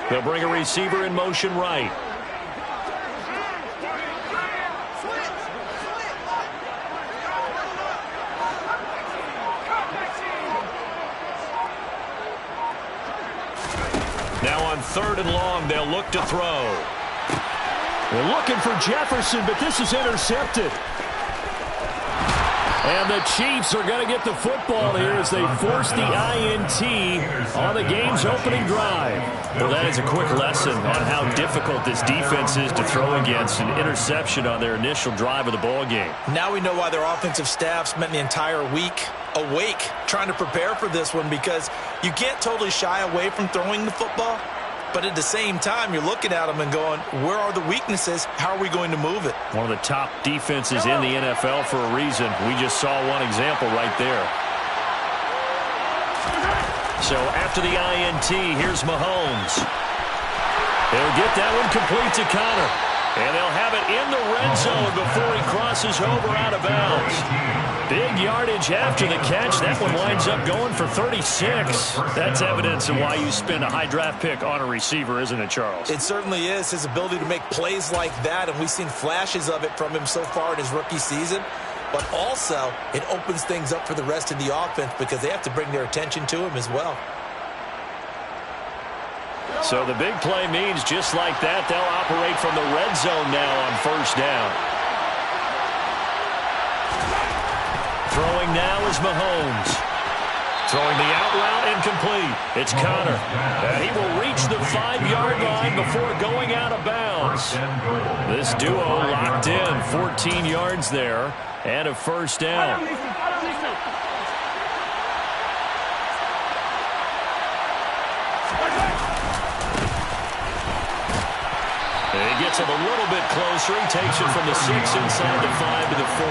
They'll bring a receiver in motion right. Now on 3rd and long, they'll look to throw. They're looking for Jefferson, but this is intercepted. And the Chiefs are going to get the football here as they force the INT on the game's opening drive. Well, that is a quick lesson on how difficult this defense is to throw against. An interception on their initial drive of the ball game. Now we know why their offensive staff spent the entire week awake trying to prepare for this one, because you can't totally shy away from throwing the football. But at the same time, you're looking at them and going, where are the weaknesses? How are we going to move it? One of the top defenses in the NFL for a reason. We just saw one example right there. So after the INT, here's Mahomes. He'll get that one complete to Connor. And they'll have it in the red zone before he crosses over out of bounds. Big yardage after the catch. That one winds up going for 36. That's evidence of why you spend a high draft pick on a receiver, isn't it, Charles? It certainly is. His ability to make plays like that, and we've seen flashes of it from him so far in his rookie season. But also, it opens things up for the rest of the offense because they have to bring their attention to him as well. So the big play means just like that, they'll operate from the red zone now on 1st down. Throwing now is Mahomes. Throwing the out route incomplete. It's Connor. And he will reach the 5-yard line before going out of bounds. This duo locked in. 14 yards there and a 1st down. He gets it a little bit closer. He takes it from the 6 inside the 5 to the 4.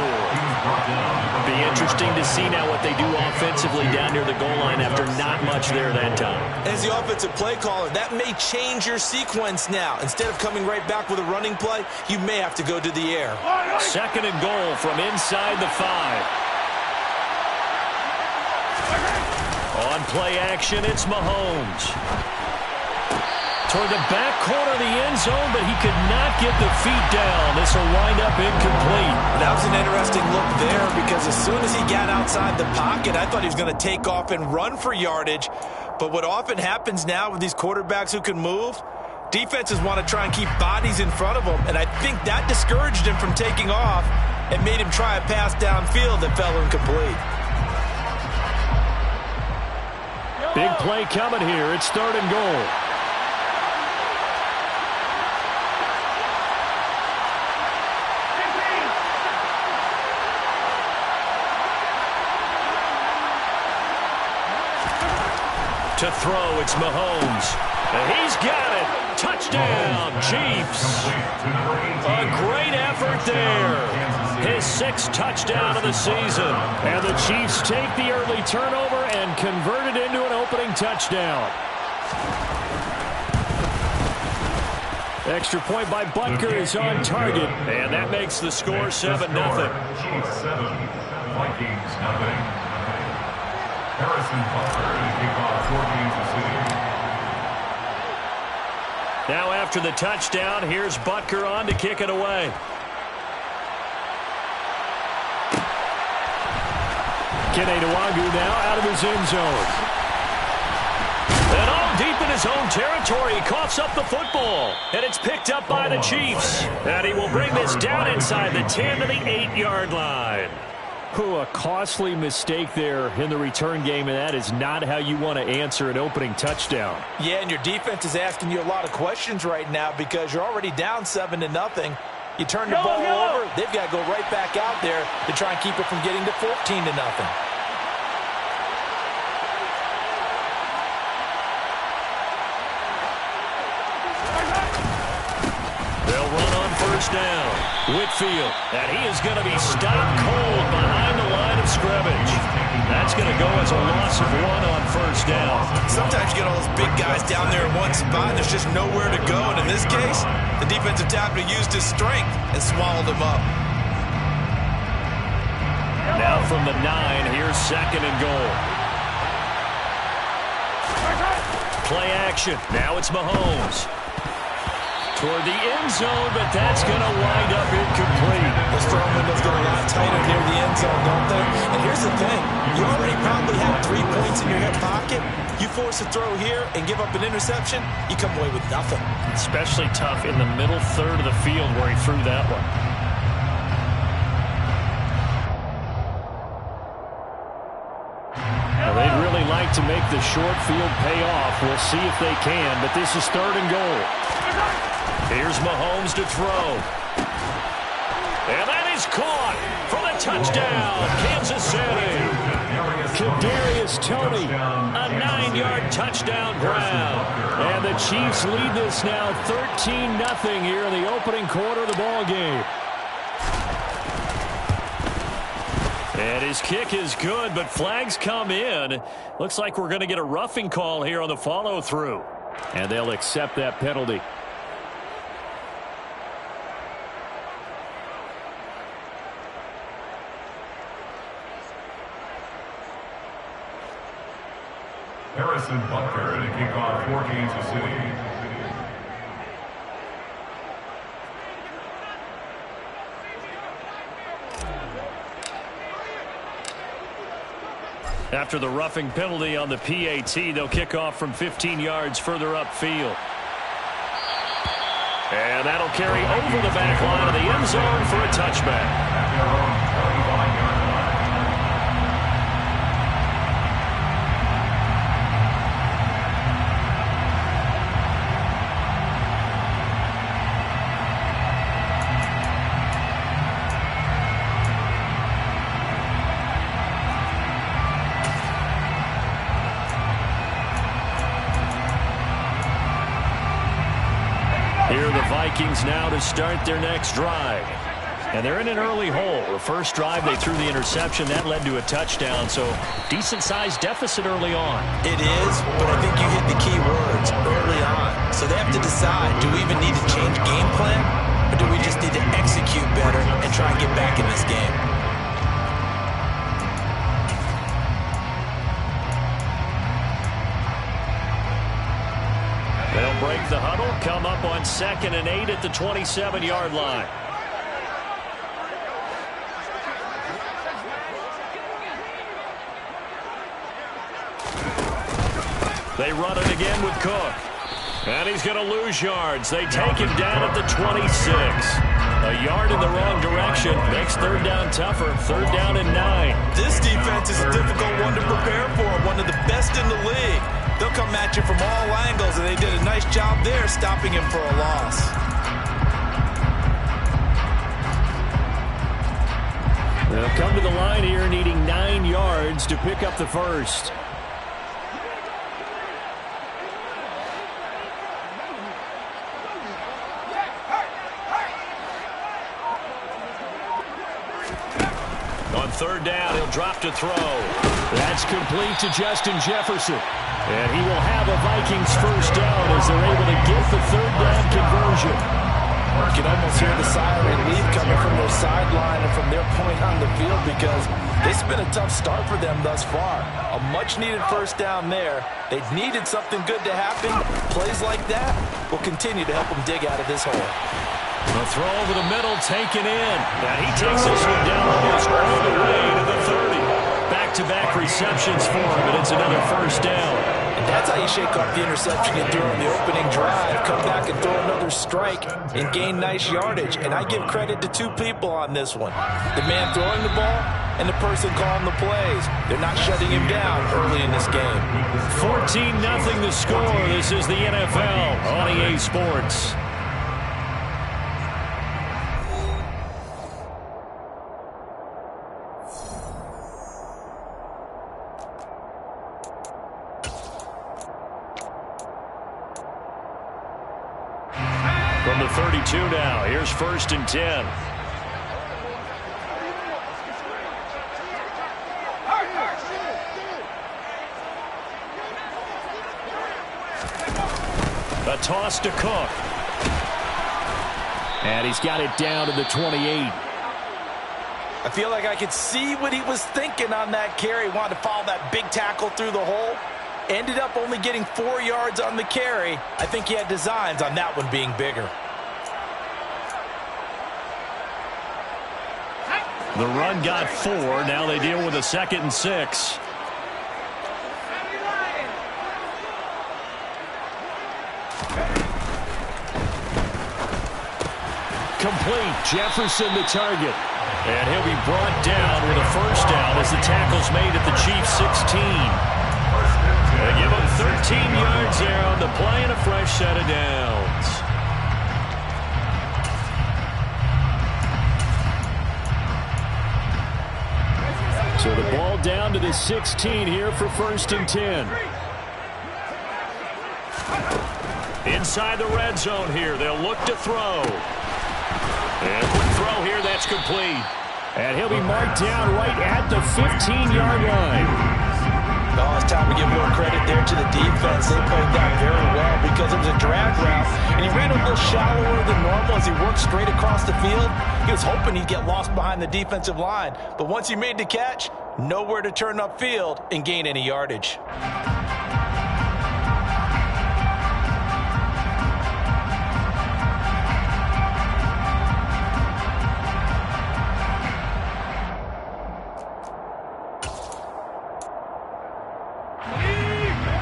Be interesting to see now what they do offensively down near the goal line after not much there that time. As the offensive play caller, that may change your sequence now. Instead of coming right back with a running play, you may have to go to the air. 2nd and goal from inside the 5. On play action, it's Mahomes. Toward the back corner of the end zone, but he could not get the feet down. This will wind up incomplete. That was an interesting look there, because as soon as he got outside the pocket, I thought he was going to take off and run for yardage. But what often happens now with these quarterbacks who can move, defenses want to try and keep bodies in front of them, and I think that discouraged him from taking off and made him try a pass downfield that fell incomplete. Big play coming here. It's 3rd and goal. To throw, it's Mahomes. And he's got it. Touchdown, Chiefs. A great effort there. His 6th touchdown of the season. And the Chiefs take the early turnover and convert it into an opening touchdown. Extra point by Butker is on target. And that makes the score 7-0. Chiefs 7, Vikings nothing. Harrison Butker to kick off for Kansas City. Now after the touchdown, here's Butker on to kick it away. Nando101 now out of his end zone. And all deep in his own territory, he coughs up the football. And it's picked up by the Chiefs. And he will bring this down inside the 10 to the 8-yard line. A costly mistake there in the return game, and that is not how you want to answer an opening touchdown. Yeah, and your defense is asking you a lot of questions right now because you're already down 7-0. You turn the ball over, they've got to go right back out there to try and keep it from getting to 14-0. They'll run on 1st down. Whitfield, and he is going to be stopped cold behind the line of scrimmage. That's going to go as a loss of 1 on 1st down. Sometimes you get all those big guys down there in one spot, and there's just nowhere to go. And in this case, the defensive tackle used his strength and swallowed him up. Now from the 9, here's 2nd and goal. play action. Now it's Mahomes. Toward the end zone, but that's going to wind up incomplete. Those throwing windows get a lot tighter near the end zone, don't they? And here's the thing. You already probably have 3 points in your hip pocket. You force a throw here and give up an interception, you come away with nothing. Especially tough in the middle third of the field where he threw that one. Well, they'd really like to make the short field pay off. We'll see if they can, but this is 3rd and goal. Here's Mahomes to throw. And that is caught for the touchdown, Kansas City. Kadarius Toney, a 9-yard touchdown grab. And the Chiefs lead this now 13-0 here in the opening quarter of the ball game. And his kick is good, but flags come in. Looks like we're going to get a roughing call here on the follow-through. And they'll accept that penalty. Harrison Butker to kick off for Kansas City. After the roughing penalty on the PAT, they'll kick off from 15 yards further upfield. And that'll carry over the back line of the end zone for a touchback. Vikings now to start their next drive. And they're in an early hole. The first drive, they threw the interception. That led to a touchdown, so decent-sized deficit early on. It is, but I think you hit the key words early on. So they have to decide, do we even need to change game plan, or do we just need to execute better and try and get back in this game? They'll break the huddle, come up on 2nd and 8 at the 27-yard line. They run it again with Cook. And he's going to lose yards. They take him down at the 26. A yard in the wrong direction makes 3rd down tougher. 3rd down and 9. This defense is a difficult one to prepare for. One of the best in the league. They'll come at you from all angles, and they did a nice job there stopping him for a loss. They'll come to the line here needing 9 yards to pick up the first. On 3rd down, he'll drop to throw. That's complete to Justin Jefferson. And he will have a Vikings first down as they're able to get the 3rd down conversion. You can almost hear the sigh of relief coming from their sideline and from their point on the field because it's been a tough start for them thus far. A much-needed first down there. They needed something good to happen. Plays like that will continue to help them dig out of this hole. A throw over the middle taken in. And he takes this one down almost all the way to the 30. Back-to-back receptions for him, and it's another first down. And that's how you shake off the interception you threw on the opening drive. Come back and throw another strike and gain nice yardage. And I give credit to 2 people on this one. The man throwing the ball and the person calling the plays. They're not shutting him down early in this game. 14-0 the score. This is the NFL on EA Sports. From the 32 now, here's 1st and 10. A toss to Cook. And he's got it down to the 28. I feel like I could see what he was thinking on that carry. He wanted to follow that big tackle through the hole. Ended up only getting 4 yards on the carry. I think he had designs on that one being bigger. The run got 4. Now they deal with a 2nd and 6. Complete. Jefferson the target. And he'll be brought down with a first down as the tackle's made at the Chiefs' 16. They give him 13 yards there on the play and a fresh set of downs. So the ball down to the 16 here for 1st and 10. Inside the red zone here. They'll look to throw. And a quick throw here. That's complete. And he'll be marked down right at the 15-yard line. Oh, it's time to give more credit there to the defense. They played that very well because it was a drag route, and he ran a little shallower than normal as he worked straight across the field. He was hoping he'd get lost behind the defensive line, but once he made the catch, nowhere to turn upfield and gain any yardage.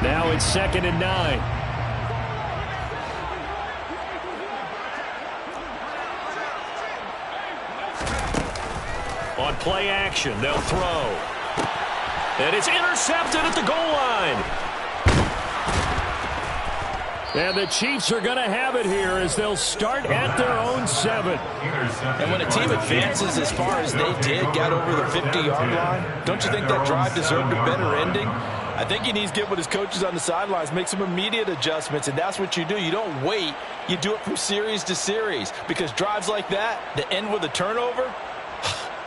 Now it's 2nd and 9. On play action, they'll throw. And it's intercepted at the goal line. And the Chiefs are going to have it here as they'll start at their own 7. And when a team advances as far as they did, got over the 50-yard line, don't you think that drive deserved a better ending? I think he needs to get with his coaches on the sidelines, make some immediate adjustments, and that's what you do. You don't wait. You do it from series to series because drives like that, that end with a turnover,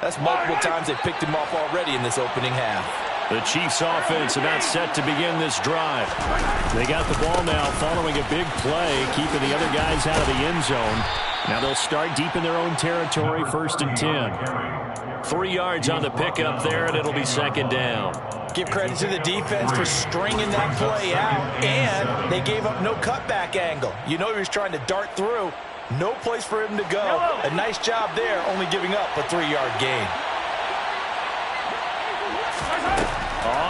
that's multiple times they picked him off already in this opening half. The Chiefs offense about set to begin this drive. They got the ball now following a big play, keeping the other guys out of the end zone. Now they'll start deep in their own territory, 1st and 10. 3 yards on the pickup there, and it'll be 2nd down. Give credit to the defense for stringing that play out, and they gave up no cutback angle. You know he was trying to dart through. No place for him to go. A nice job there, only giving up a 3-yard gain.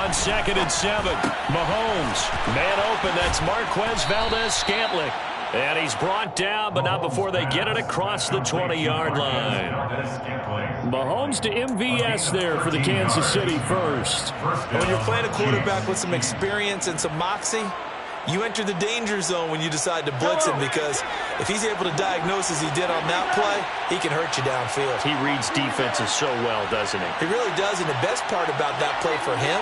On 2nd and 7, Mahomes. Man open, that's Marquez Valdez-Scantling. And he's brought down, but not before they get it across the 20-yard line. Mahomes to MVS there for the Kansas City first. When you're playing a quarterback with some experience and some moxie, you enter the danger zone when you decide to blitz him because if he's able to diagnose as he did on that play, he can hurt you downfield. He reads defenses so well, doesn't he? He really does, and the best part about that play for him,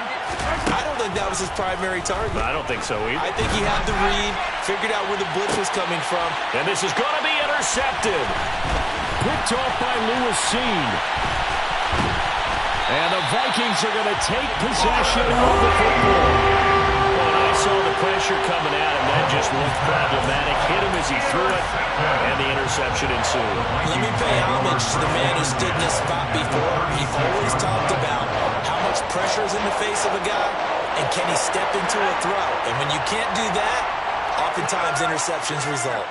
I don't think that was his primary target. I don't think so either. I think he had the read, figured out where the blitz was coming from. And this is going to be intercepted. Picked off by Lewis Seen. And the Vikings are going to take possession of the football. Saw the pressure coming at him. That just looked problematic. Hit him as he threw it, and the interception ensued. Let me pay homage to the man who stood in this spot before. He always talked about how much pressure is in the face of a guy, and can he step into a throw. And when you can't do that, oftentimes interceptions result.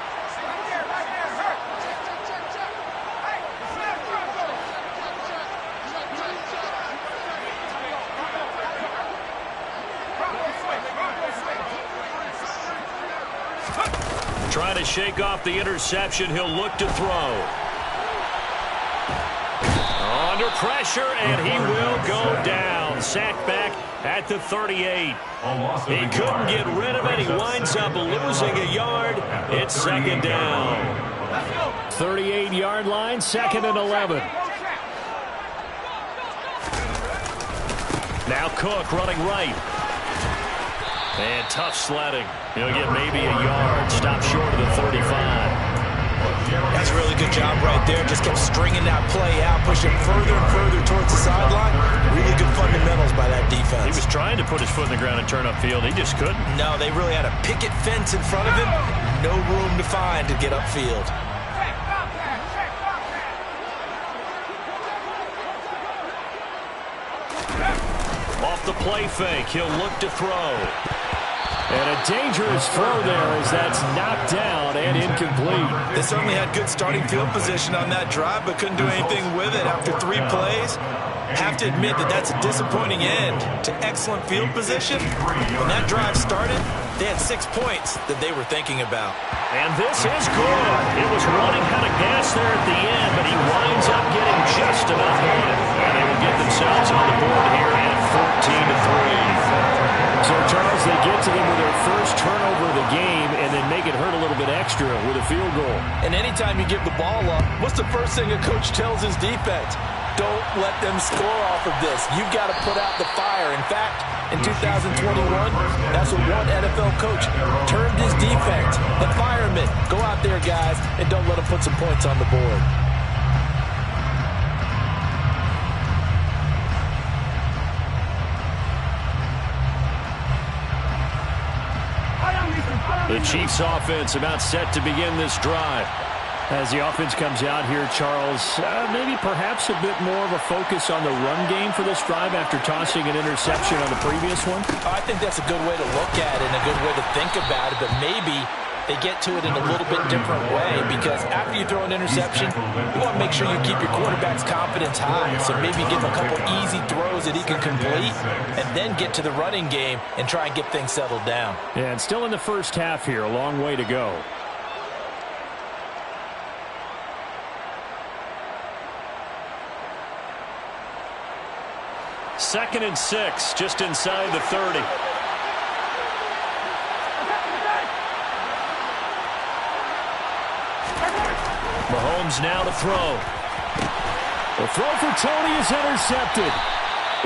Trying to shake off the interception. He'll look to throw. Under pressure, and he will go down. Sacked back at the 38. He couldn't get rid of it. He winds up losing a yard. It's 2nd down. 38-yard line, 2nd and 11. Now Cook running right. And tough sledding. He'll get maybe a yard. Stop short of the 35. That's a really good job right there. Just kept stringing that play out, pushing further and further towards the sideline. Really good fundamentals by that defense. He was trying to put his foot in the ground and turn upfield. He just couldn't. No, they really had a picket fence in front of him. No room to find to get upfield. Off the play fake, he'll look to throw. And a dangerous throw there as that's knocked down and incomplete. They certainly had good starting field position on that drive, but couldn't do anything with it after 3 plays. Have to admit that that's a disappointing end to excellent field position. When that drive started, they had 6 points that they were thinking about. And this is good. It was running out of gas there at the end, but he winds up getting just enough on it. And they will get themselves on the board here at 14-3. So, Charles, they get to them with their first turnover of the game and then make it hurt a little bit extra with a field goal. And anytime you give the ball up, what's the first thing a coach tells his defense? Don't let them score off of this. You've got to put out the fire. In fact, in 2021, that's what one NFL coach termed his defense, the firemen. Go out there, guys, and don't let them put some points on the board. The Chiefs offense about set to begin this drive. As the offense comes out here, Charles, maybe perhaps a bit more of a focus on the run game for this drive after tossing an interception on the previous one? I think that's a good way to look at it and a good way to think about it, but maybe they get to it in a little bit different way because after you throw an interception, you want to make sure you keep your quarterback's confidence high. So maybe give him a couple easy throws that he can complete and then get to the running game and try and get things settled down. Yeah, and still in the first half here, a long way to go. Second and 6, just inside the 30. Mahomes now to throw. The throw for Tony is intercepted.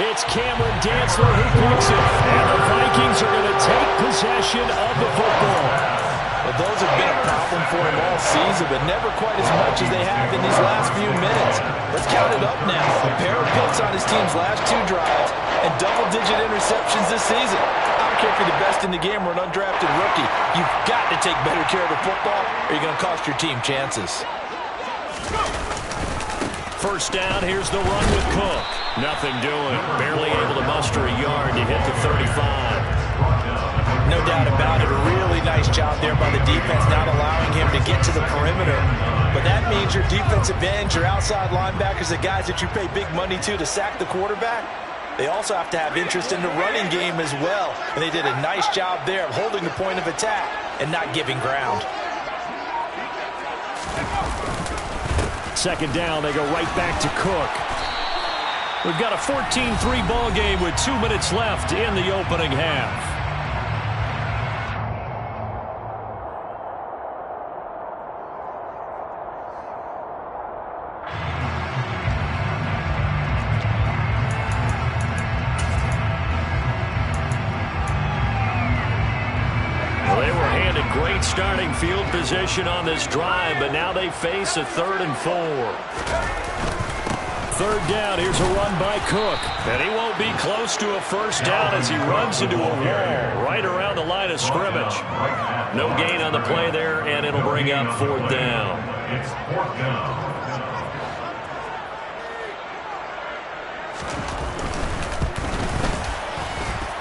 It's Cameron Dantzler who picks it. And the Vikings are going to take possession of the football. Well, those have been a problem for him all season, but never quite as much as they have in these last few minutes. Let's count it up now. A pair of picks on his team's last 2 drives and double-digit interceptions this season. I don't care if you're the best in the game or an undrafted rookie. You've got to take better care of the football or you're going to cost your team chances. First down, here's the run with Cook. Nothing doing. Barely able to muster a yard to hit the 35. No doubt about it. A really nice job there by the defense, not allowing him to get to the perimeter. But that means your defensive ends, your outside linebackers, the guys that you pay big money to sack the quarterback, they also have to have interest in the running game as well. And they did a nice job there of holding the point of attack and not giving ground. Second down, they go right back to Cook. We've got a 14-3 ball game with 2 minutes left in the opening half. Great starting field position on this drive, but now they face a 3rd and 4. Third down, here's a run by Cook. And he won't be close to a first down as he runs into a wall right around the line of scrimmage. No gain on the play there, and it'll bring up 4th down. It's 4th down.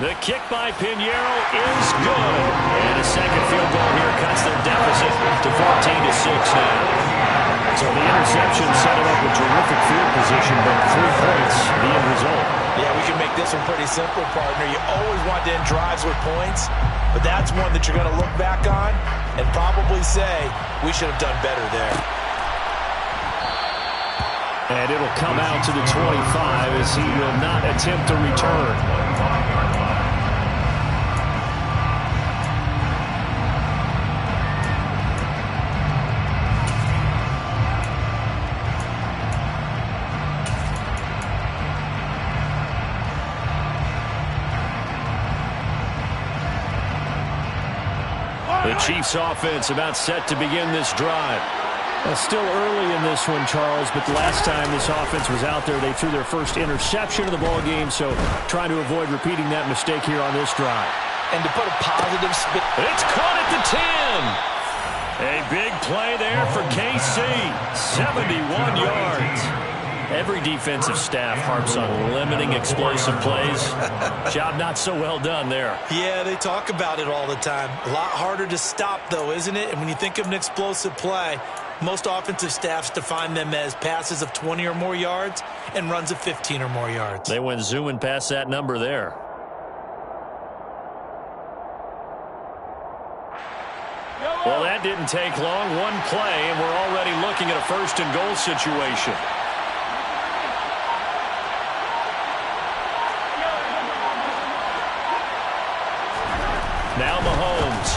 The kick by Pinheiro is good. And a second field goal here cuts their deficit to 14-6 now. So the interception set him up with terrific field position, but 3 points, the end result. Yeah, we can make this one pretty simple, partner. You always want to end drives with points, but that's one that you're going to look back on and probably say, we should have done better there. And it'll come out to the 25 as he will not attempt to return. The Chiefs offense about set to begin this drive. Still early in this one, Charles, but the last time this offense was out there, they threw their first interception of the ball game, so trying to avoid repeating that mistake here on this drive. And to put a positive spin. It's caught at the 10. A big play there for KC. 71 yards. Every defensive staff harps on limiting explosive plays. Job not so well done there. Yeah, they talk about it all the time. A lot harder to stop, though, isn't it? And when you think of an explosive play, most offensive staffs define them as passes of 20 or more yards and runs of 15 or more yards. They went zooming past that number there. Well, that didn't take long. One play, and we're already looking at a first-and-goal situation. Now Mahomes.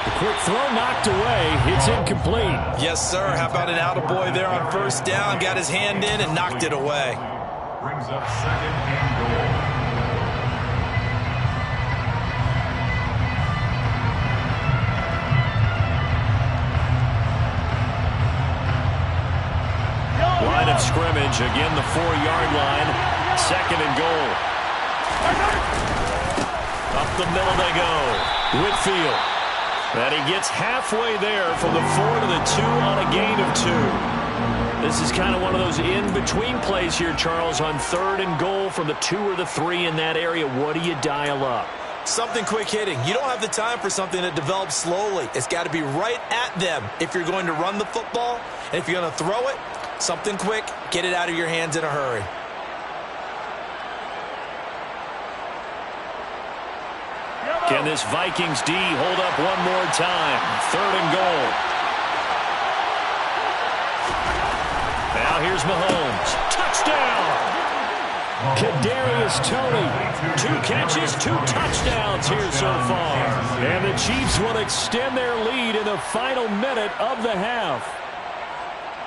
The quick throw knocked away. It's incomplete. Yes, sir. How about an attaboy there on first down? Got his hand in and knocked it away. Brings up 2nd and goal. Line of scrimmage, again the 4-yard line. 2nd and goal. Up the middle they go. Whitfield. And he gets halfway there from the 4 to the 2 on a gain of 2. This is kind of one of those in-between plays here, Charles, on 3rd and goal from the 2 or the 3 in that area. What do you dial up? Something quick hitting. You don't have the time for something that develops slowly. It's got to be right at them if you're going to run the football. And if you're going to throw it, something quick, get it out of your hands in a hurry. Can this Vikings D hold up one more time? 3rd and goal. Now here's Mahomes. Touchdown! Kadarius Toney. 2 catches, 2 touchdowns here so far. And the Chiefs will extend their lead in the final minute of the half.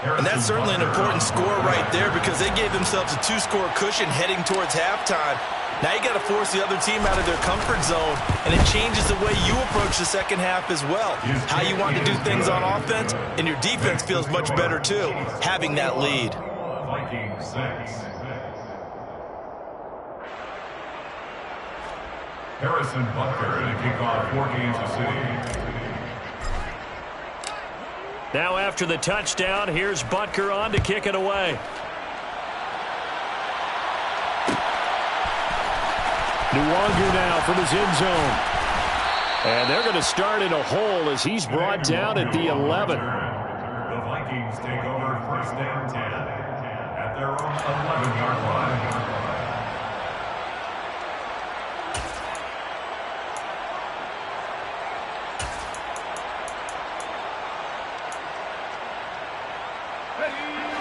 And that's certainly an important score right there because they gave themselves a 2-score cushion heading towards halftime. Now you got to force the other team out of their comfort zone, and it changes the way you approach the second half as well. How you want to do things on offense, and your defense feels much better too, having that lead. Vikings 6. Harrison Butker to kick off for Kansas City. Now after the touchdown, here's Butker on to kick it away. Nwangu now from his end zone. And they're going to start in a hole as he's brought down at the 11. The Vikings take over 1st and 10 at their own 11-yard line.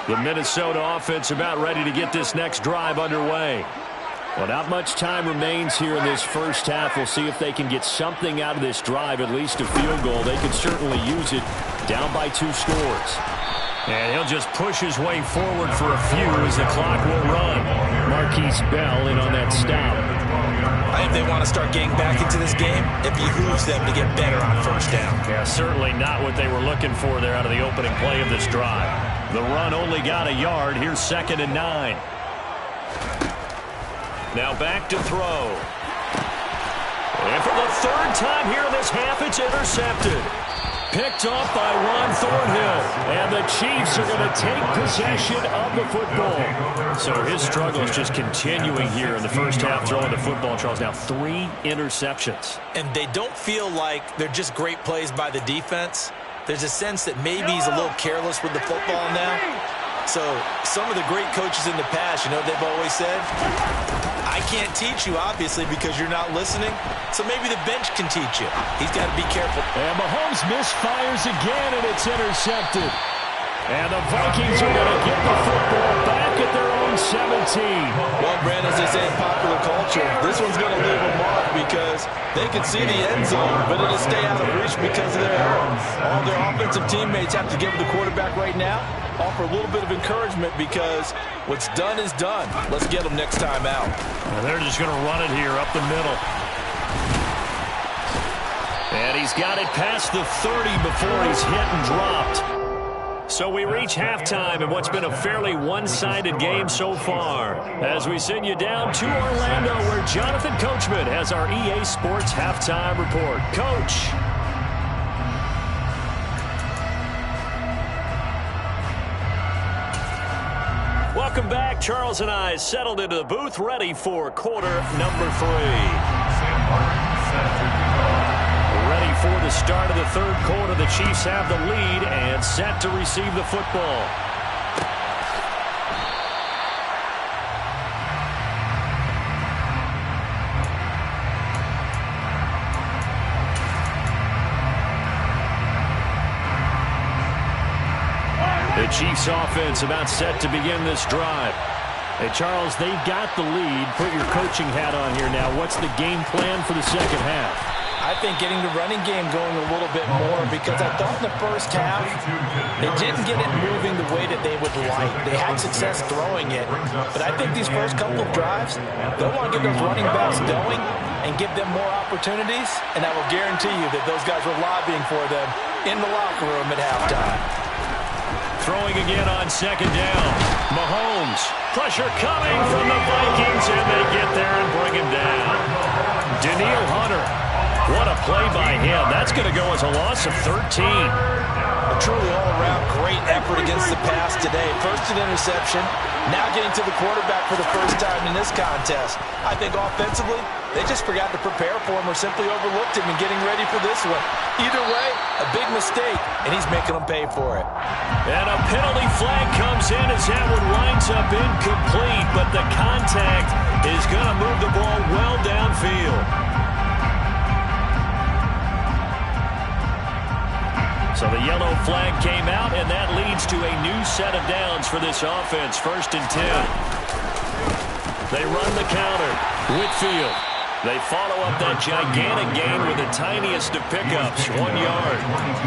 The Minnesota offense about ready to get this next drive underway. Well, not much time remains here in this first half. We'll see if they can get something out of this drive, at least a field goal. They could certainly use it, down by 2 scores. And he'll just push his way forward for a few as the clock will run. Marquise Bell in on that stop. I think they want to start getting back into this game. It behooves them to get better on first down. Yeah, certainly not what they were looking for there out of the opening play of this drive. The run only got a yard. Here's 2nd and 9. Now back to throw. And for the 3rd time here in this half, it's intercepted. Picked off by Ron Thornhill. And the Chiefs are going to take possession of the football. So his struggle is just continuing here in the first half throwing the football, Charles. Now 3 interceptions. And they don't feel like they're just great plays by the defense. There's a sense that maybe he's a little careless with the football now. So some of the great coaches in the past, you know what they've always said? I can't teach you, obviously, because you're not listening. So maybe the bench can teach you. He's got to be careful. And Mahomes misfires again, and it's intercepted. And the Vikings are going to get the football back at their own 17. Well, Brandon, as they say in popular culture, this one's going to leave a mark because they can see the end zone, but it'll stay out of reach because of their error. All their offensive teammates have to give the quarterback right now, offer a little bit of encouragement because what's done is done. Let's get them next time out. And they're just going to run it here up the middle. And he's got it past the 30 before he's hit and dropped. So we reach halftime in what's been a fairly one-sided game so far. As we send you down to Orlando, where Jonathan Coachman has our EA Sports Halftime Report. Coach. Charles and I settled into the booth, ready for quarter number 3. Sam Martin set to kick off. Ready for the start of the third quarter. The Chiefs have the lead and set to receive the football. The Chiefs offense about set to begin this drive. Hey, Charles, they've got the lead. Put your coaching hat on here now. What's the game plan for the second half? I think getting the running game going a little bit more, because I thought in the first half they didn't get it moving the way that they would like. They had success throwing it, but I think these first couple of drives, they'll want to get those running backs going and give them more opportunities, and I will guarantee you that those guys were lobbying for them in the locker room at halftime. Throwing again on second down. Mahomes. Pressure coming from the Vikings, and they get there and bring him down. Daniil Hunter. What a play by him. That's going to go as a loss of 13. A truly all-around great effort against the pass today. First an interception, now getting to the quarterback for the first time in this contest. I think offensively, they just forgot to prepare for him or simply overlooked him in getting ready for this one. Either way, a big mistake, and he's making them pay for it. And a penalty flag comes in as that one winds up incomplete, but the contact is going to move the ball well downfield. So the yellow flag came out, and that leads to a new set of downs for this offense. 1st and 10. They run the counter. Whitfield. They follow up that gigantic gain with the tiniest of pickups, 1 yard.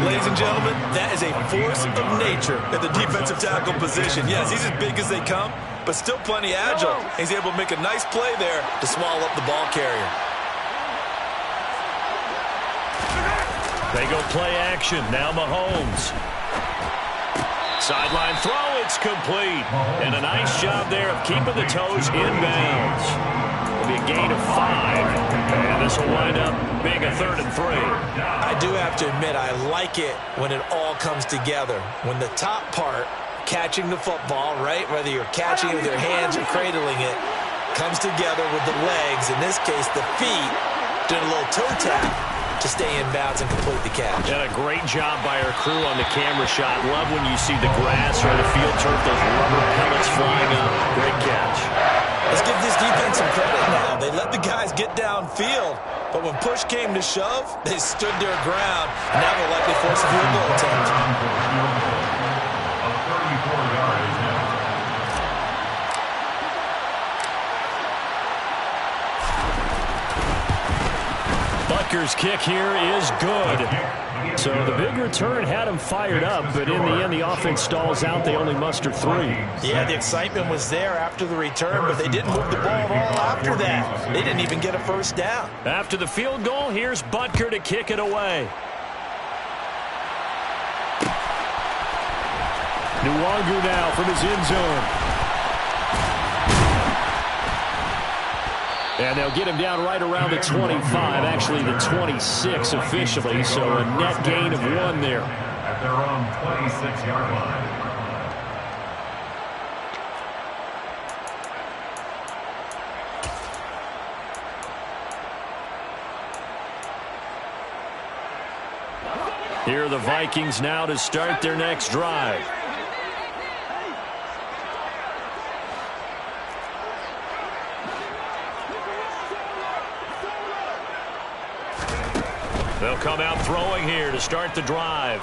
Ladies and gentlemen, that is a force of nature at the defensive tackle position. Yes, he's as big as they come, but still plenty agile. He's able to make a nice play there to swallow up the ball carrier. They go play action. Now Mahomes. Sideline throw. It's complete. And a nice job there of keeping the toes in bounds. It'll be a gain of 5. And this will wind up being a 3rd and 3. I do have to admit, I like it when it all comes together. When the top part, catching the football, right, whether you're catching it with your hands or cradling it, comes together with the legs, in this case the feet, doing a little toe tap to stay in bounds and complete the catch. And a great job by our crew on the camera shot. Love when you see the grass or the field turf, those rubber pellets flying up. Great catch. Let's give this defense some credit now. They let the guys get downfield, but when push came to shove, they stood their ground, and now they'll likely force a field goal attempt. A 34-yard attempt. Butker's kick here is good. So the big return had him fired up, but in the end, the offense stalls out. They only muster 3. Yeah, the excitement was there after the return, but they didn't move the ball at all after that. They didn't even get a first down. After the field goal, here's Butker to kick it away. Nwangu now from his end zone. And they'll get him down right around the 25, actually the 26 officially, so a net gain of 1 there. At their own 26-yard line. Here are the Vikings now to start their next drive. They'll come out throwing here to start the drive.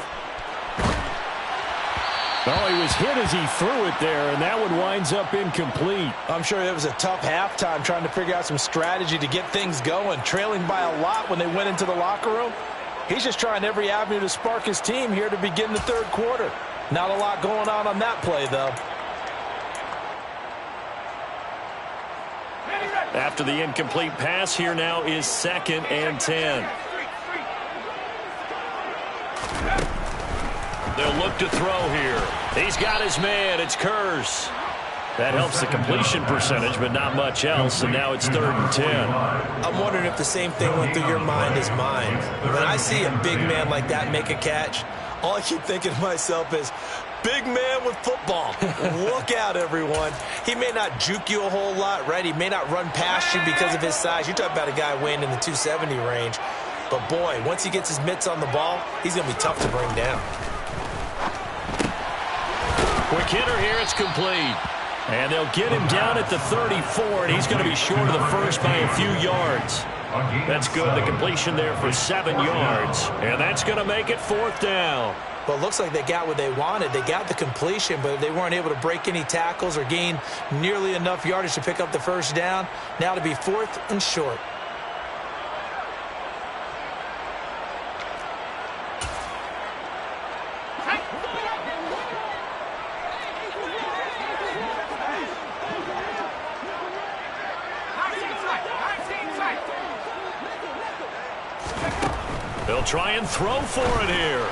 Oh, he was hit as he threw it there, and that one winds up incomplete. I'm sure it was a tough halftime trying to figure out some strategy to get things going, trailing by a lot when they went into the locker room. He's just trying every avenue to spark his team here to begin the third quarter. Not a lot going on that play, though. After the incomplete pass, here now is 2nd and 10. They'll look to throw here. He's got his man. It's Kurz. That helps the completion percentage, but not much else, and now it's 3rd and 10. I'm wondering if the same thing went through your mind as mine. When I see a big man like that make a catch, all I keep thinking to myself is, Big man with football. Look out, everyone. He may not juke you a whole lot, right? He may not run past you because of his size. You're talking about a guy weighing in the 270 range. But, boy, once he gets his mitts on the ball, he's going to be tough to bring down. Quick hitter here. It's complete. And they'll get him down at the 34, and he's going to be short of the first by a few yards. That's good. The completion there for 7 yards. And that's going to make it 4th down. Well, it looks like they got what they wanted. They got the completion, but they weren't able to break any tackles or gain nearly enough yardage to pick up the first down. Now to be 4th and short. They'll try and throw for it here.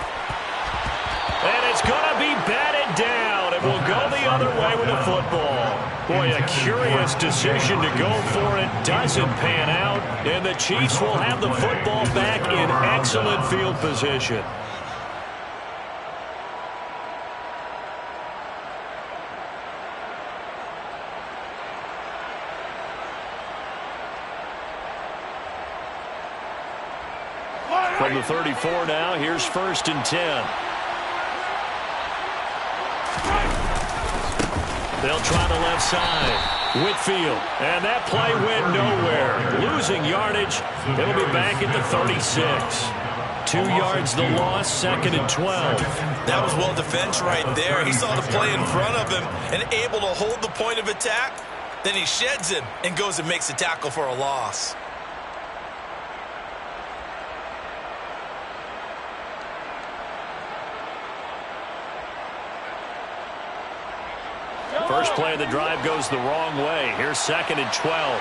And it's going to be batted down. It will go the other way with the football. Boy, a curious decision to go for it. Doesn't pan out. And the Chiefs will have the football back in excellent field position. From the 34 now, here's 1st and 10. They'll try the left side. Whitfield. And that play went nowhere. Losing yardage. It'll be back at the 36. 2 yards the loss, 2nd and 12. That was well defense right there. He saw the play in front of him and able to hold the point of attack. Then he sheds him and goes and makes a tackle for a loss. First play of the drive goes the wrong way. Here's 2nd and 12.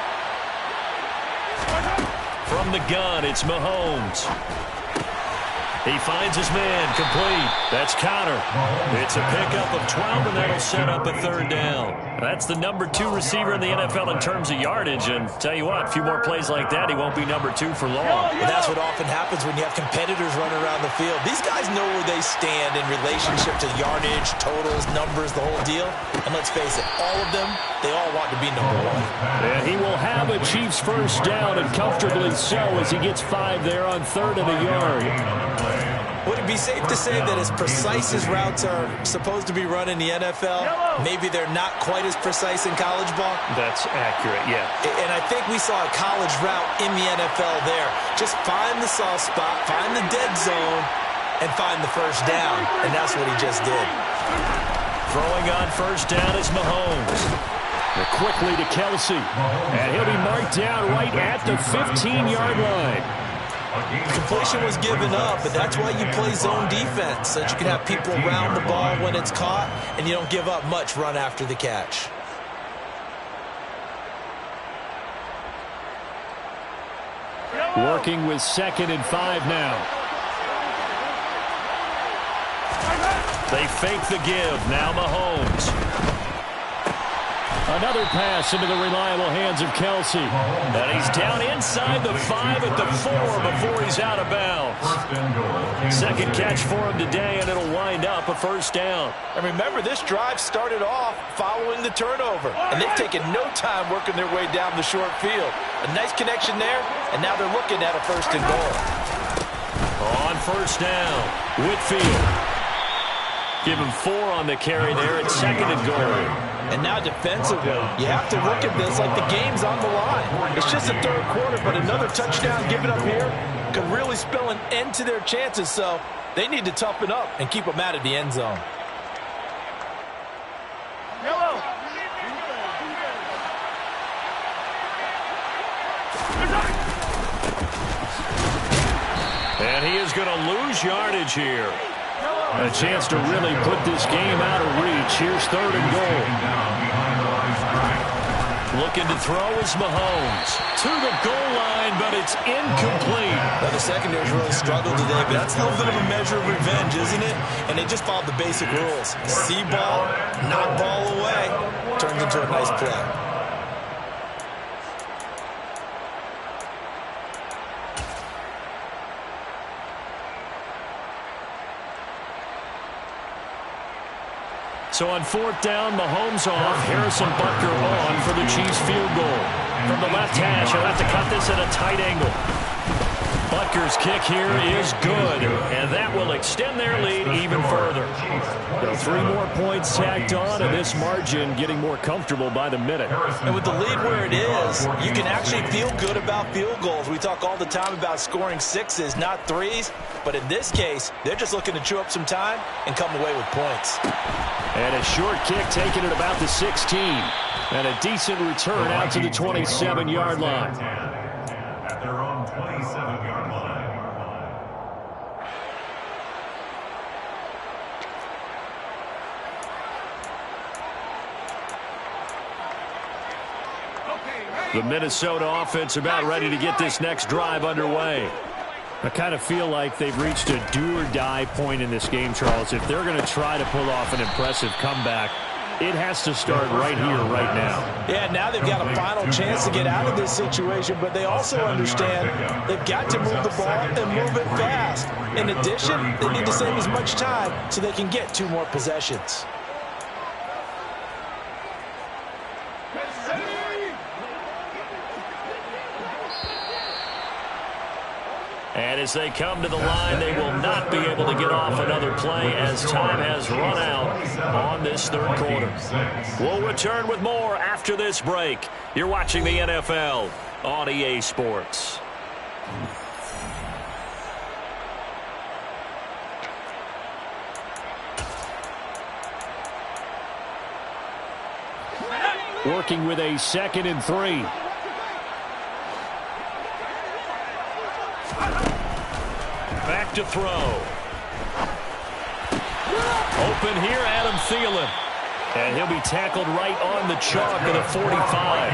From the gun, it's Mahomes. He finds his man, complete. That's Connor. It's a pickup of 12, and that'll set up a 3rd down. That's the number 2 receiver in the NFL in terms of yardage. And tell you what, a few more plays like that, he won't be number 2 for long. And that's what often happens when you have competitors running around the field. These guys know where they stand in relationship to yardage, totals, numbers, the whole deal. And let's face it, all of them, they all want to be number 1. And he will have a Chiefs first down, and comfortably so, as he gets 5 there on 3rd and a yard. Would it be safe to say that as precise as routes are supposed to be run in the NFL, maybe they're not quite as precise in college ball? That's accurate, yeah. And I think we saw a college route in the NFL there. Just find the soft spot, find the dead zone, and find the first down. And that's what he just did. Throwing on first down is Mahomes. Quickly to Kelsey. And he'll be marked down right at the 15-yard line. Completion was given up, but that's why you play zone defense, so that you can have people around the ball when it's caught, and you don't give up much run after the catch. Working with 2nd and 5 now. They fake the give. Now Mahomes. Another pass into the reliable hands of Kelsey. And he's down inside the 5 at the 4 before he's out of bounds. 2nd catch for him today, and it'll wind up a first down. And remember, this drive started off following the turnover. And they've taken no time working their way down the short field. A nice connection there, and now they're looking at a 1st and goal. On first down, Whitfield. Give him 4 on the carry there at 2nd and goal. And now defensively, you have to look at this like the game's on the line. It's just the 3rd quarter, but another touchdown given up here could really spell an end to their chances. So they need to toughen up and keep them out of the end zone. And he is going to lose yardage here. A chance to really put this game out of reach. Here's 3rd and goal. Looking to throw is Mahomes. To the goal line, but it's incomplete. Now, the secondary's really struggled today, but that's a little bit of a measure of revenge, isn't it? And they just followed the basic rules. See ball, knock ball away. Turns into a nice play. So on 4th down, Mahomes off, Harrison Butker on for the Chiefs field goal. From the left hash, he'll have to cut this at a tight angle. Butker's kick here is good, and that will extend their lead even further. So 3 more points tacked on, and this margin getting more comfortable by the minute. And with the lead where it is, you can actually feel good about field goals. We talk all the time about scoring 6s, not 3s. But in this case, they're just looking to chew up some time and come away with points. And a short kick taken at about the 16. And a decent return out to the 27-yard line. At their own 27-yard line. The Minnesota offense about ready to get this next drive underway. I kind of feel like they've reached a do-or-die point in this game, Charles. If they're going to try to pull off an impressive comeback, it has to start right here, right now. Yeah, now they've got a final chance to get out of this situation, but they also understand they've got to move the ball and move it fast. In addition, they need to save as much time so they can get 2 more possessions. And as they come to the line, they will not be able to get off another play as time has run out on this 3rd quarter. We'll return with more after this break. You're watching the NFL on EA Sports. Working with a 2nd and 3. Back to throw. Open here, Adam Thielen. And he'll be tackled right on the chalk of the 45.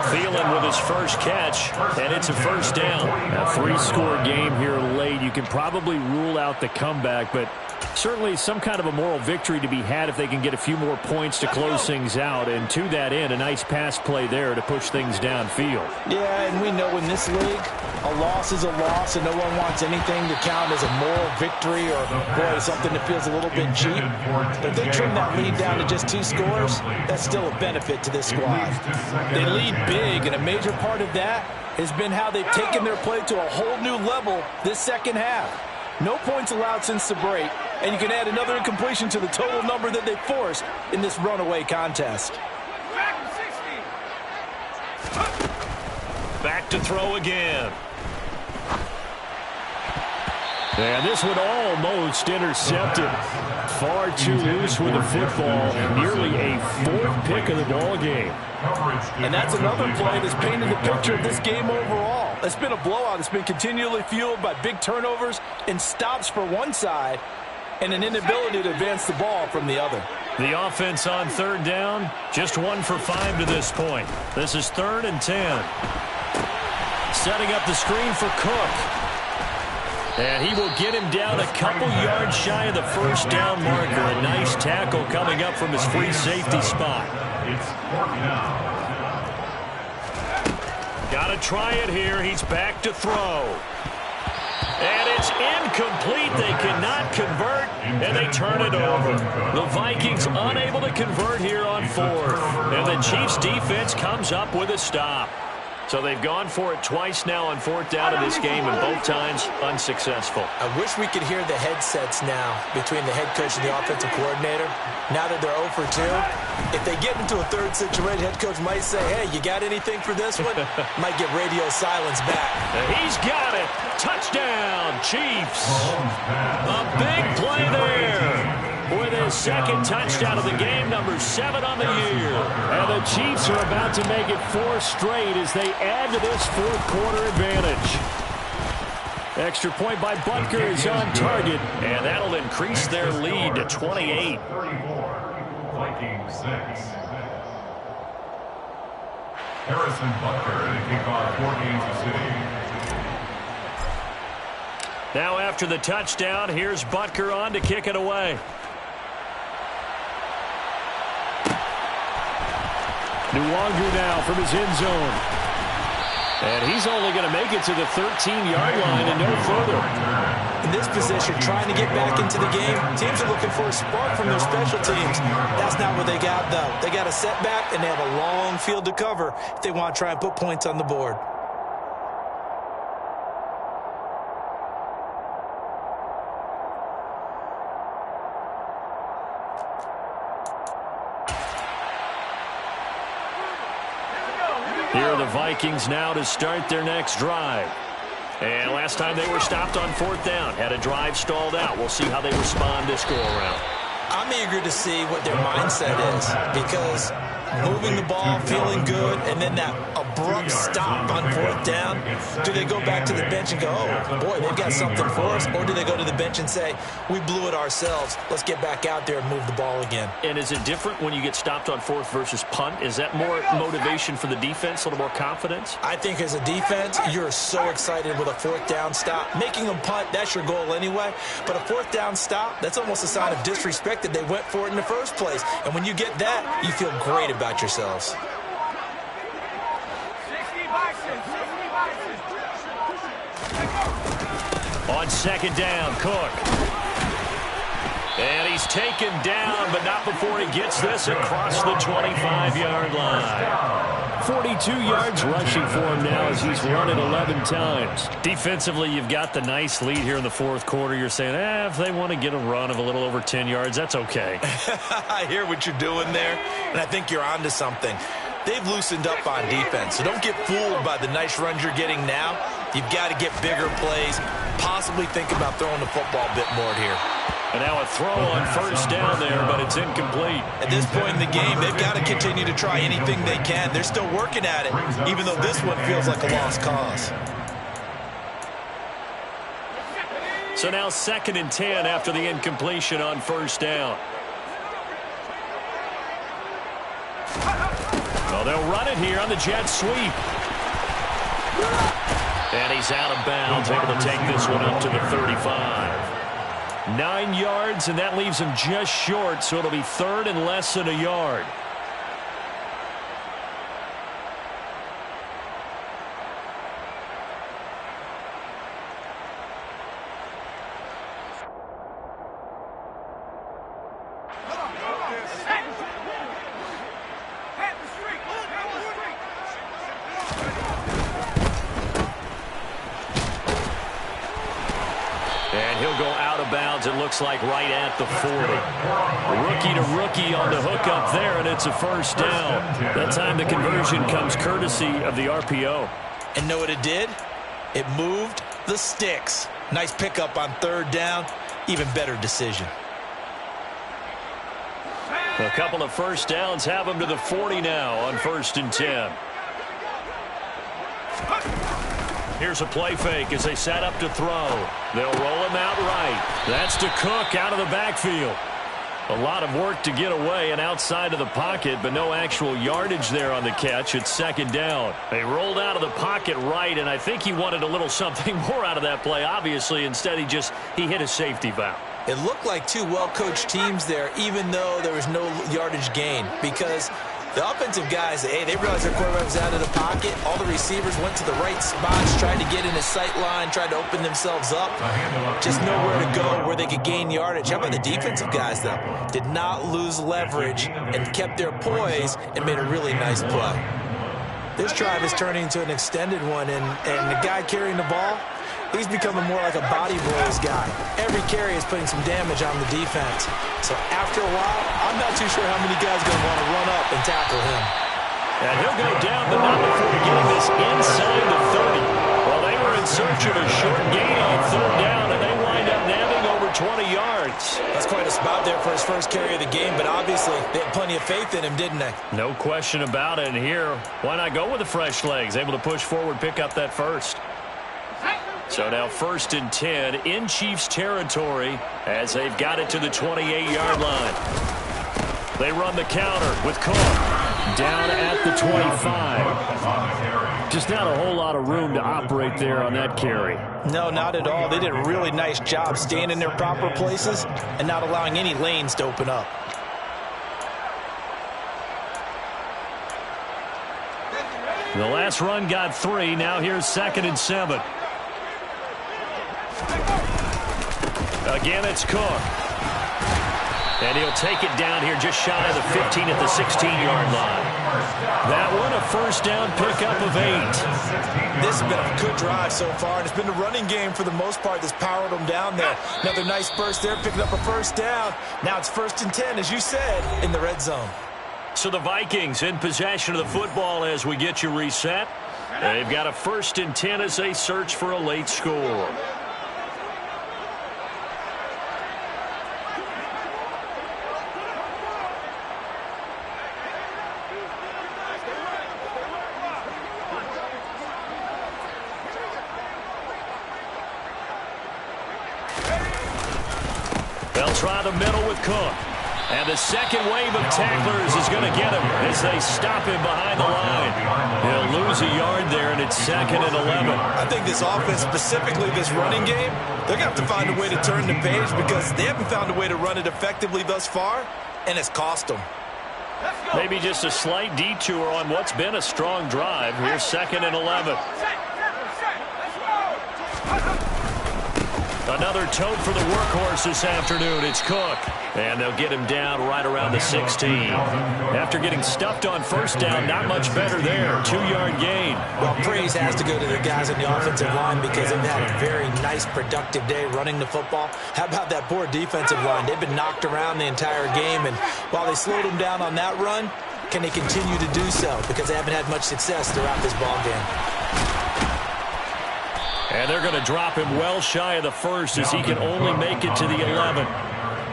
Thielen with his first catch, and it's a 1st down. A 3-score game here late. You can probably rule out the comeback, but certainly some kind of a moral victory to be had if they can get a few more points to close things out. And to that end, a nice pass play there to push things downfield. Yeah, and we know in this league, a loss is a loss, and no one wants anything to count as a moral victory or, boy, something that feels a little bit cheap. But if they trim that lead down to just 2 scores, that's still a benefit to this squad. They lead big, and a major part of that has been how they've taken their play to a whole new level this 2nd half. No points allowed since the break, and you can add another incompletion to the total number that they forced in this runaway contest. Back to throw again. And this one almost intercepted. Far too loose with the football. Nearly a 4th pick of the ball game. And that's another play that's painted the picture of this game overall. It's been a blowout. It's been continually fueled by big turnovers and stops for one side and an inability to advance the ball from the other. The offense on 3rd down, just 1 for 5 to this point. This is 3rd and 10. Setting up the screen for Cook. And he will get him down a couple yards shy of the 1st down marker. A nice tackle coming up from his free safety spot. It's 4th down. Got to try it here. He's back to throw. And it's incomplete. They cannot convert, and they turn it over. The Vikings unable to convert here on 4th. And the Chiefs' defense comes up with a stop. So they've gone for it twice now on 4th down in this game, and both times unsuccessful. I wish we could hear the headsets now between the head coach and the offensive coordinator. Now that they're 0 for 2, if they get into a 3rd situation, head coach might say, hey, you got anything for this one? Might get radio silence back. He's got it. Touchdown, Chiefs. A big play there. With his 2nd touchdown of the game, number 7 on the year. And the Chiefs are about to make it 4 straight as they add to this 4th quarter advantage. Extra point by Butker is on target, and that'll increase their lead to 28. 34, Vikings 6. Harrison Butker to kick off for Kansas City. Now after the touchdown, here's Butker on to kick it away. Nwangu now from his end zone. And he's only going to make it to the 13-yard line and no further. In this position, trying to get back into the game, teams are looking for a spark from their special teams. That's not what they got, though. They got a setback, and they have a long field to cover if they want to try and put points on the board. Here are the Vikings now to start their next drive. And last time they were stopped on 4th down, had a drive stalled out. We'll see how they respond this go-around. I'm eager to see what their mindset is, because moving the ball, feeling good, and then that abrupt stop on 4th down, do they go back to the bench and go, oh, boy, they've got something for us, or do they go to the bench and say, we blew it ourselves, let's get back out there and move the ball again? And is it different when you get stopped on 4th versus punt? Is that more motivation for the defense, a little more confidence? I think as a defense, you're so excited with a 4th down stop. Making them punt, that's your goal anyway, but a 4th down stop, that's almost a sign of disrespect that they went for it in the first place. And when you get that, you feel great about yourselves. On 2nd down, Cook. And he's taken down, but not before he gets this across the 25-yard line. 42 yards rushing for him now as he's run it 11 times. Defensively, you've got the nice lead here in the 4th quarter. You're saying, if they want to get a run of a little over 10 yards, that's okay. I hear what you're doing there, and I think you're onto something. They've loosened up on defense, so don't get fooled by the nice runs you're getting now. You've got to get bigger plays, possibly think about throwing the football a bit more here. And now a throw on 1st down there, but it's incomplete. At this point in the game, they've got to continue to try anything they can. They're still working at it, even though this one feels like a lost cause. So now 2nd and 10 after the incompletion on 1st down. Well, they'll run it here on the jet sweep. And he's out of bounds, able to take this one up to the 35. 9 yards, and that leaves him just short, so it'll be 3rd and less than a yard. And he'll go out of bounds, it looks like, right at the 40. Rookie to rookie on the hook up there, and it's a 1st down. That time the conversion comes courtesy of the RPO. And know what it did? It moved the sticks. Nice pickup on 3rd down. Even better decision. A couple of 1st downs have him to the 40 now on 1st and 10. Here's a play fake as they set up to throw. They'll roll him out right. That's to Cook out of the backfield. A lot of work to get away and outside of the pocket, but no actual yardage there on the catch. It's 2nd down. They rolled out of the pocket right, and I think he wanted a little something more out of that play, obviously. Instead, he hit a safety valve. It looked like two well-coached teams there, even though there was no yardage gain, because the offensive guys, they realized their quarterback was out of the pocket. All the receivers went to the right spots, tried to get in his sight line, tried to open themselves up. Just nowhere to go where they could gain yardage. How about the defensive guys, though? Did not lose leverage and kept their poise and made a really nice play. This drive is turning into an extended one, and the guy carrying the ball, he's becoming more like a body blows guy. Every carry is putting some damage on the defense. So after a while, I'm not too sure how many guys are going to want to run up and tackle him. And he'll go down, but not before getting this inside the 30. Well, they were in search of a short gain on 3rd down, and they wind up nabbing over 20 yards. That's quite a spot there for his first carry of the game, but obviously they had plenty of faith in him, didn't they? No question about it. And here, why not go with the fresh legs? Able to push forward, pick up that first. So now 1st and 10 in Chiefs territory as they've got it to the 28-yard line. They run the counter with Cook down at the 25. Just not a whole lot of room to operate there on that carry. No, not at all. They did a really nice job staying in their proper places and not allowing any lanes to open up. The last run got 3. Now here's 2nd and 7. Again, it's Cook. And he'll take it down here just shy of the 15 at the 16-yard line. That one a first down pickup of 8. This has been a good drive so far, and it's been the running game for the most part that's powered them down there. Another nice burst there, picking up a first down. Now it's 1st and 10, as you said, in the red zone. So the Vikings in possession of the football as we get you reset. They've got a 1st and 10 as they search for a late score. They'll try the middle with Cook. And the second wave of tacklers is going to get him as they stop him behind the line. He'll lose a yard there, and it's 2nd and 11. I think this offense, specifically this running game, they're going to have to find a way to turn the page because they haven't found a way to run it effectively thus far, and it's cost them. Maybe just a slight detour on what's been a strong drive. Here's 2nd and 11. Another tote for the workhorse this afternoon. It's Cook. And they'll get him down right around the 16. After getting stuffed on first down, not much better there. 2-yard gain. Well, praise has to go to the guys on the offensive line because they've had a very nice, productive day running the football. How about that poor defensive line? They've been knocked around the entire game, and while they slowed them down on that run, can they continue to do so? Because they haven't had much success throughout this ball game. And they're going to drop him well shy of the 1st as he can only make it to the 11.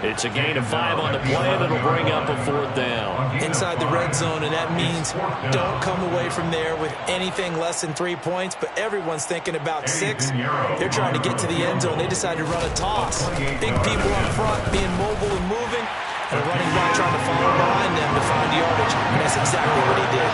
It's a gain of 5 on the play, and it'll bring up a 4th down. Inside the red zone, and that means don't come away from there with anything less than 3 points, but everyone's thinking about 6. They're trying to get to the end zone. They decided to run a toss. Big people up front being mobile and moving, and a running back trying to follow behind them to find yardage, and that's exactly what he did.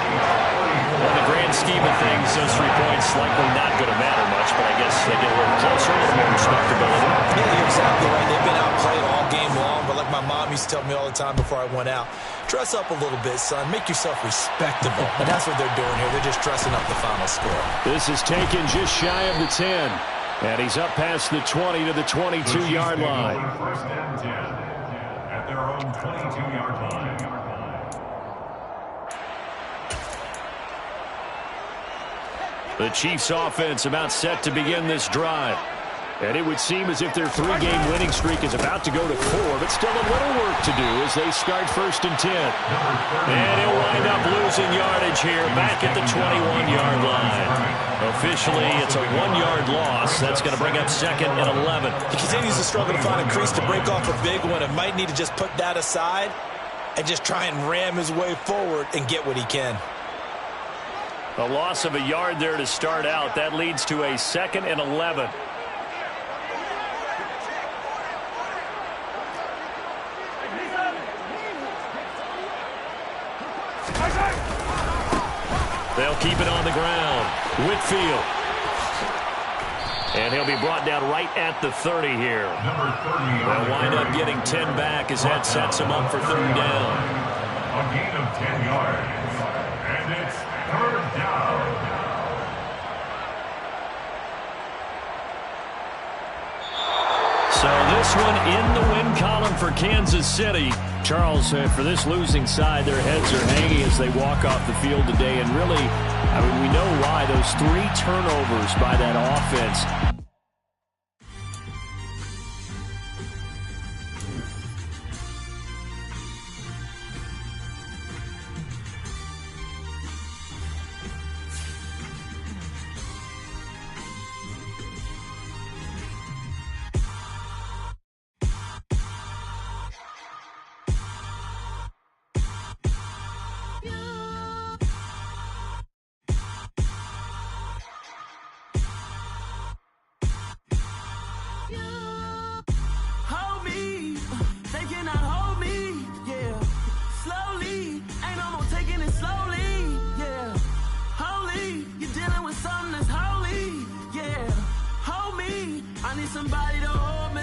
In the grand scheme of things, those 3 points likely not going to matter much, but I guess they get a little closer, a little more respectability. Yeah, you're exactly right. They've been outplayed all game long, but like my mom used to tell me all the time before I went out, dress up a little bit, son. Make yourself respectable. And that's what they're doing here. They're just dressing up the final score. This is taken just shy of the 10. And he's up past the 20 to the 22-yard line. 1st and 10 at their own 22-yard line. The Chiefs' offense about set to begin this drive. And it would seem as if their 3-game winning streak is about to go to 4, but still a little work to do as they start 1st and 10. And he'll wind up losing yardage here back at the 21-yard line. Officially, it's a 1-yard loss. That's going to bring up 2nd and 11. He continues to struggle to find a crease to break off a big one and might need to just put that aside and just try and ram his way forward and get what he can. A loss of a yard there to start out. That leads to a 2nd and 11. They'll keep it on the ground. Whitfield. And he'll be brought down right at the 30 here. They'll wind up getting 10 back as that sets him up for 3rd down. A gain of 10 yards. And it's 3rd down. So this one in the win column for Kansas City. Charles, for this losing side, their heads are hanging as they walk off the field today. And really, I mean, we know why. Those 3 turnovers by that offense. Somebody to hold me.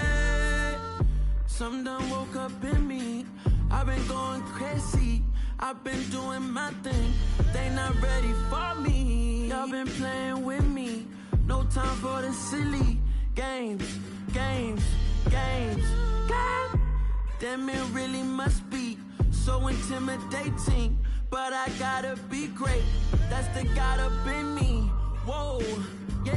Some done woke up in me. I've been going crazy. I've been doing my thing. They not ready for me. Y'all been playing with me. No time for the silly games. Damn, it really must be so intimidating. But I gotta be great. That's the God up in me. Whoa, yeah.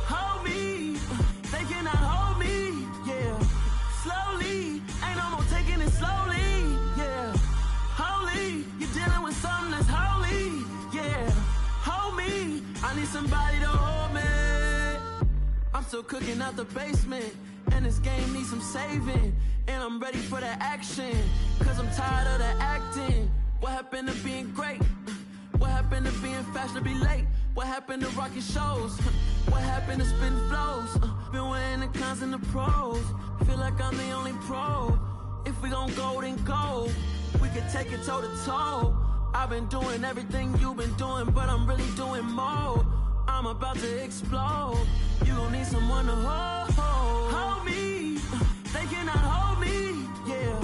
Hold me, they cannot hold me, yeah. Slowly, ain't no more taking it slowly, yeah. Holy, you're dealing with something that's holy, yeah. Hold me, I need somebody to hold me. I'm still cooking out the basement, and this game needs some saving. And I'm ready for the action, cause I'm tired of the acting. What happened to being great? What happened to being fashionably late? What happened to rocking shows? What happened to spitting flows? Been weighing the cons and the pros. Feel like I'm the only pro. If we gon' go, then go. We could take it toe to toe. I've been doing everything you've been doing, but I'm really doing more. I'm about to explode. You gon' need someone to hold me. They cannot hold me, yeah.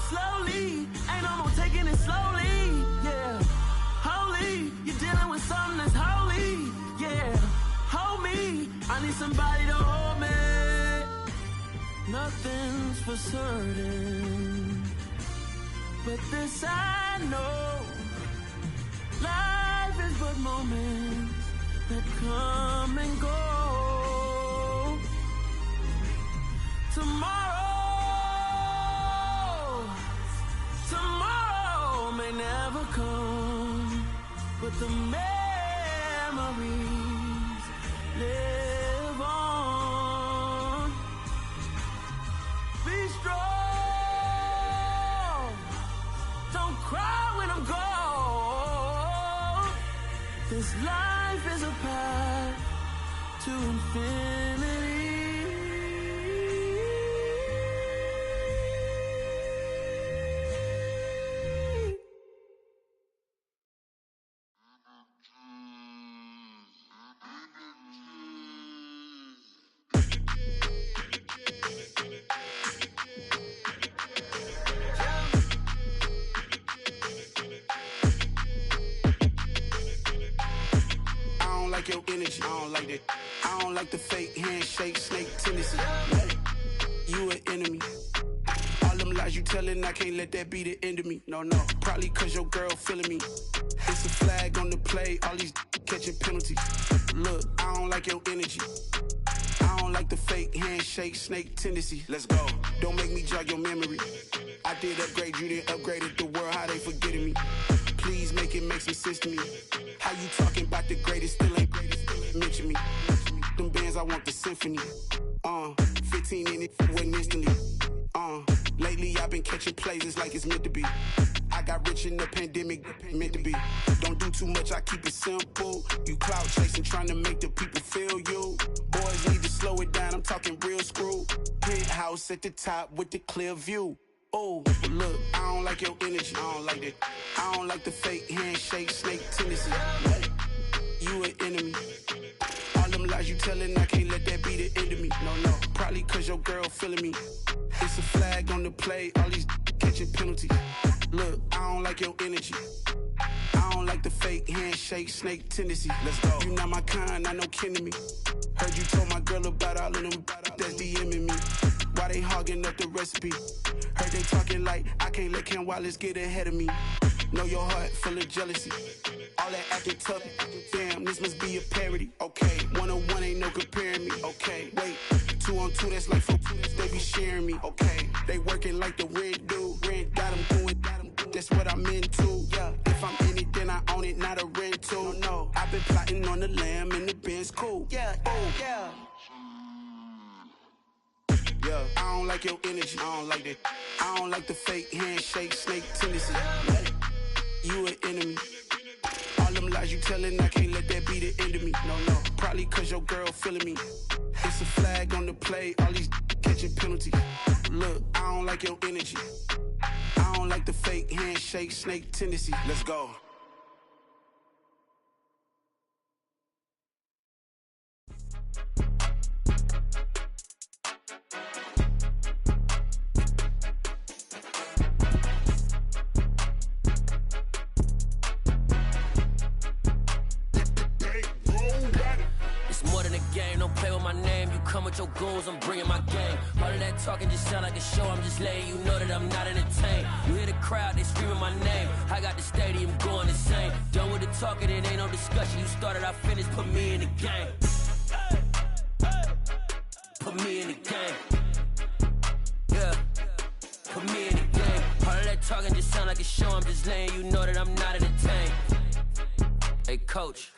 Slowly, ain't no more taking it slowly, yeah. Holy, you're dealing with something that's holy, yeah. Hold me, I need somebody to hold me. Nothing's for certain, but this I know. Life is but moments that come and go. Tomorrow may never come, but the memories live on. Be strong, don't cry when I'm gone. This life is a path to infinity. Your energy, I don't like that. I don't like the fake handshake, snake tendency. You an enemy. All them lies you telling, I can't let that be the end of me. No, probably cause your girl feeling me. It's a flag on the play, all these catching penalties. Look, I don't like your energy. I don't like the fake handshake, snake tendency. Let's go. Don't make me jog your memory. I did upgrade, you didn't upgrade it. The world, how they forgetting me. Please make it make some sense to me. How you talking about the greatest, still ain't greatest, still ain't mention me. Them bands, I want the symphony. 15 in it, wasn't instantly. Lately I've been catching plays, it's like it's meant to be. I got rich in the pandemic, meant to be. Don't do too much, I keep it simple. You clout chasing, trying to make the people feel you. Boys need to slow it down, I'm talking real screw. Penthouse at the top with the clear view. Oh, look, I don't like your energy, I don't like that. I don't like the fake handshake, snake tendency. You an enemy. All them lies you telling, I can't let that be the end of me. No, probably cause your girl feeling me. It's a flag on the play, all these catching penalties. Look, I don't like your energy. I don't like the fake handshake, snake tendency. Let's go. You not my kind, I know kin to me. Heard you told my girl about all of them that's DMing me. Why they hogging up the recipe? Heard they talking like I can't let Ken Wallace get ahead of me. Know your heart full of jealousy. All that acting tough, damn, this must be a parody. Okay, 101 ain't no comparing me. Okay, wait, 2 on 2, that's like 4, they be sharing me. Okay, they working like the rent do. Rent got them doing, that's what I'm into. Yeah, if I'm in it, then I own it, not a rental. No, I've been plotting on the lamb and the Benz cool. Yeah, yeah. Yeah, I don't like your energy, I don't like that. I don't like the fake handshake, snake tendency. You an enemy. All them lies you telling, I can't let that be the end of me. No, probably cause your girl feeling me. It's a flag on the play, all these catching penalties. Look, I don't like your energy. I don't like the fake handshake, snake tendency. Let's go. my name, you come with your goons, I'm bringing my game. All of that talking just sound like a show, I'm just letting you know that I'm not entertained. You hear the crowd, they screaming my name, I got the stadium going insane. Done with the talking, it ain't no discussion. You started, I finished, put me in the game. Put me in the game. Yeah, put me in the game. All of that talking just sound like a show, I'm just letting you know that I'm not entertained. Hey coach,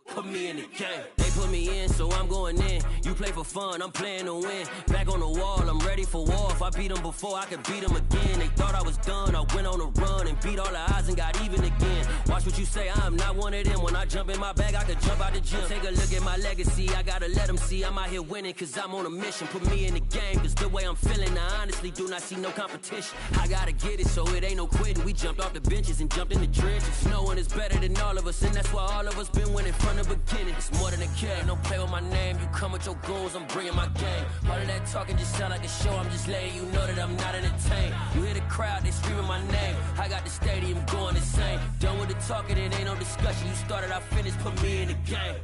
put me in the game. They put me in, so I'm going in. You play for fun, I'm playing to win. Back on the wall, I'm ready for war. If I beat them before, I could beat them again. They thought I was done, I went on a run and beat all the odds and got even again. Watch what you say, I'm not one of them. When I jump in my bag, I could jump out the gym. Take a look at my legacy, I gotta let them see I'm out here winning, cause I'm on a mission. Put me in the game, cause the way I'm feeling, I honestly do not see no competition. I gotta get it, so it ain't no quitting. We jumped off the benches and jumped in the trenches. No one is better than all of us, and that's why all of us been winning from the beginning. It's more than a game, don't play with my name. You come with your goons, I'm bringing my game. All of that talking just sound like a show, I'm just letting you know that I'm not entertained. You hear the crowd, they screaming my name, I got the stadium going insane. Done with the talking, it ain't no discussion. You started, I finished, put me in the game.